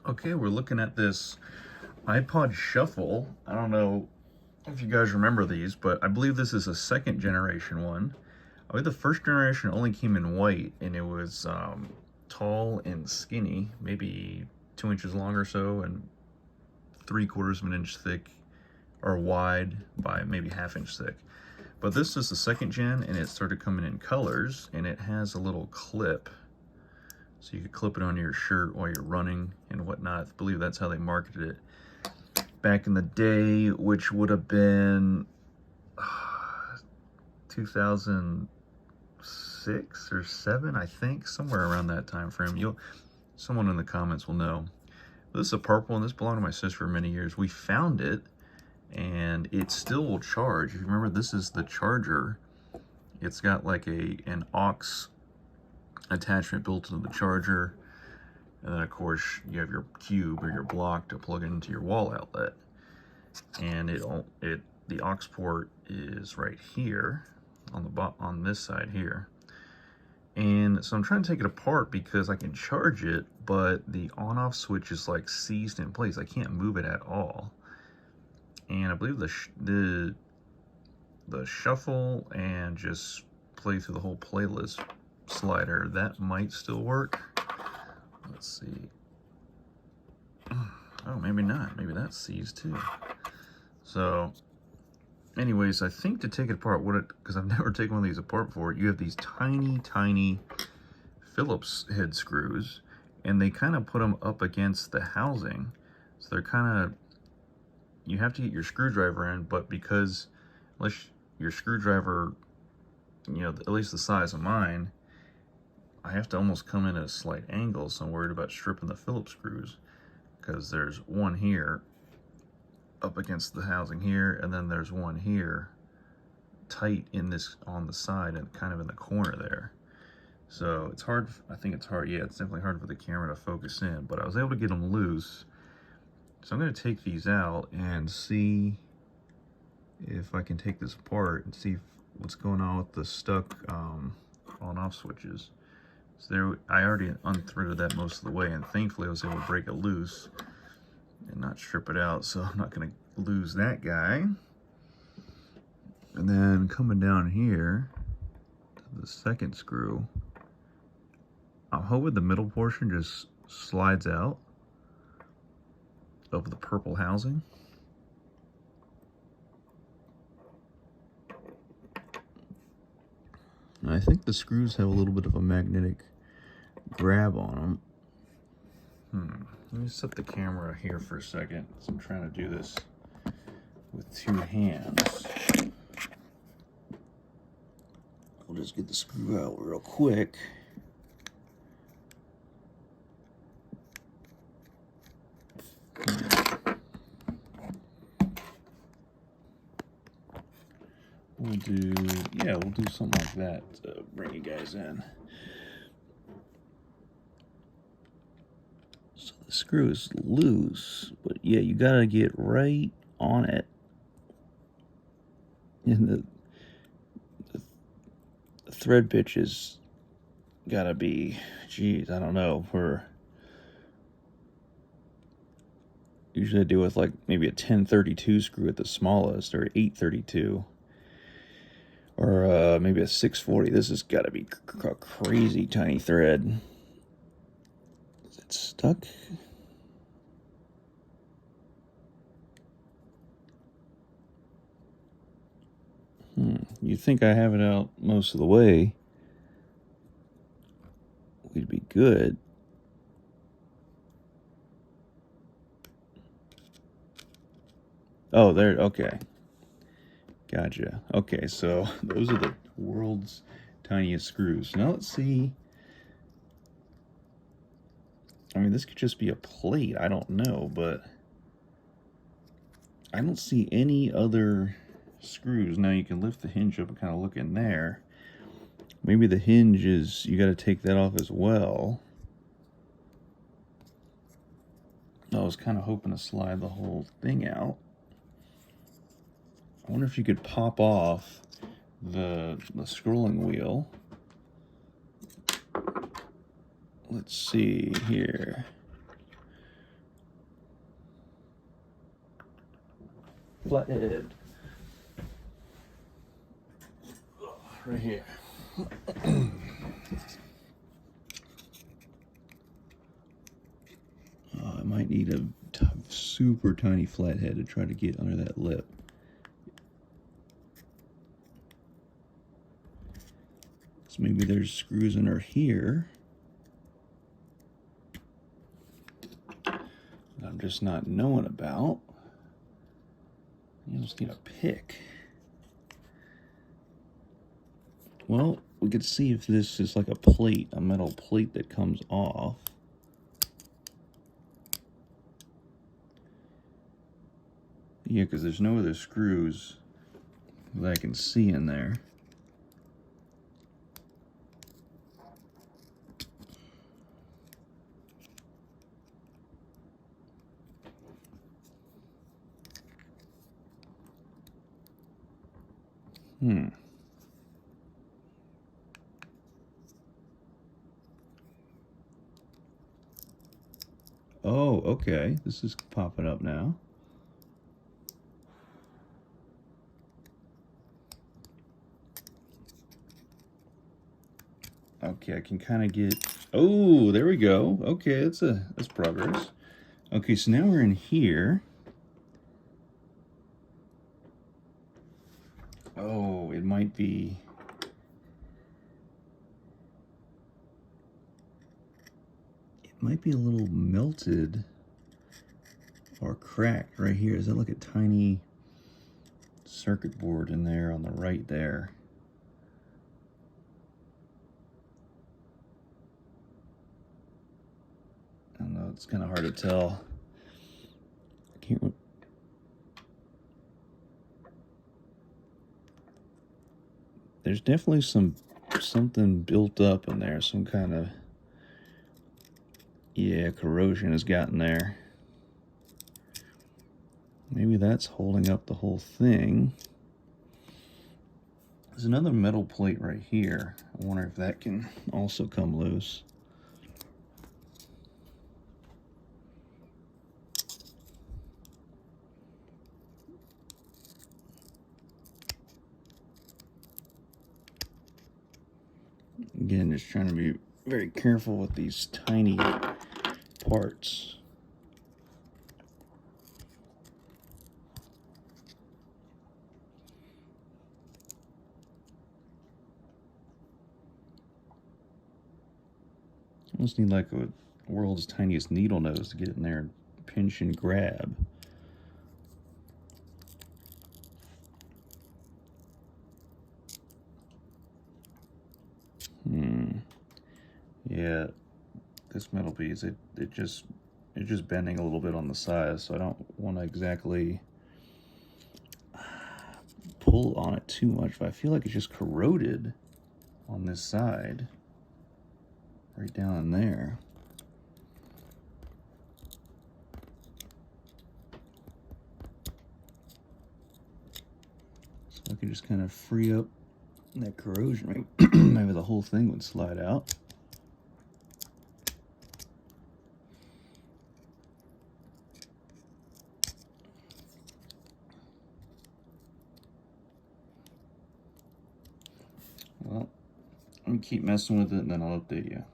Okay, we're looking at this iPod Shuffle. I don't know if you guys remember these, but I believe this is a second generation one. I believe the first generation only came in white, and it was tall and skinny, maybe 2 inches long or so, and 3/4 of an inch thick, or wide by maybe half-inch thick. But this is the second gen, and it started coming in colors, and it has a little clip. So you could clip it onto your shirt while you're running and whatnot. I believe that's how they marketed it back in the day, which would have been 2006 or 7, I think, somewhere around that time frame. Someone in the comments will know. This is a purple one. This belonged to my sister for many years. We found it, and it still will charge. If you remember, this is the charger. It's got like an aux attachment built into the charger, and then of course you have your cube or your block to plug into your wall outlet, and the aux port is right here on this side here. And so I'm trying to take it apart because I can charge it, but the on-off switch is like seized in place. I can't move it at all. And I believe the shuffle and just play through the whole playlist slider, that might still work. Let's see. Oh, maybe not. Maybe that's seized too. So anyways, I think to take it apart, because I've never taken one of these apart before, you have these tiny Phillips head screws, and they kind of put them up against the housing. So they're kind of, you have to get your screwdriver in, but because unless your screwdriver, at least the size of mine, I have to almost come in at a slight angle, so I'm worried about stripping the Phillips screws, because there's one here up against the housing here, and then there's one here tight on the side and kind of in the corner there. So it's hard, I think it's hard, yeah, it's definitely hard for the camera to focus in, but I was able to get them loose. So I'm going to take these out and see if I can take this apart and see what's going on with the stuck on-off switches. So there, I already unthreaded that most of the way, and thankfully I was able to break it loose and not strip it out, so I'm not going to lose that guy. And then coming down here to the second screw, I'm hoping the middle portion just slides out of the purple housing. And I think the screws have a little bit of a magnetic grab on them. Let me set the camera here for a second, because I'm trying to do this with 2 hands. I'll just get the screw out real quick. We'll do something like that to bring you guys in. So the screw is loose, but yeah, you gotta get right on it. And the thread pitch is gotta be, geez, I don't know, usually I do with like maybe a 1032 screw at the smallest, or 832. Or maybe a 640. This has got to be a crazy tiny thread. Is it stuck? You'd think I have it out most of the way, we'd be good. Oh, there, okay. Gotcha. Okay, so those are the world's tiniest screws. Now let's see. I mean, this could just be a plate. I don't know, but I don't see any other screws. Now you can lift the hinge up and kind of look in there. Maybe the hinge is, you got to take that off as well. I was kind of hoping to slide the whole thing out. I wonder if you could pop off the scrolling wheel. Let's see here. flathead. Right here. I might need a super tiny flathead to try to get under that lip. So maybe there's screws in her here. I'm just not knowing about. You just need a pick. Well, we could see if this is like a plate, a metal plate that comes off. Yeah, because there's no other screws that I can see in there. Oh, okay. This is popping up now. Okay, I can kind of get... Oh, there we go. Okay, that's progress. Okay, so now we're in here. Oh, it might be... It might be a little melted or cracked right here. Is that like a tiny circuit board in there on the right there? I don't know, it's kind of hard to tell. I can't... There's definitely something built up in there, some kind of... Yeah, corrosion has gotten there. Maybe that's holding up the whole thing. There's another metal plate right here. I wonder if that can also come loose. Again, just trying to be very careful with these tiny parts. Almost need like a world's tiniest needle nose to get in there and pinch and grab. Yeah, this metal piece, it's just bending a little bit on the side, so I don't want to exactly pull on it too much, but I feel like it's just corroded on this side, right down in there. So I can just kind of free up that corrosion. Maybe the whole thing would slide out. Well, let me keep messing with it and then I'll update you.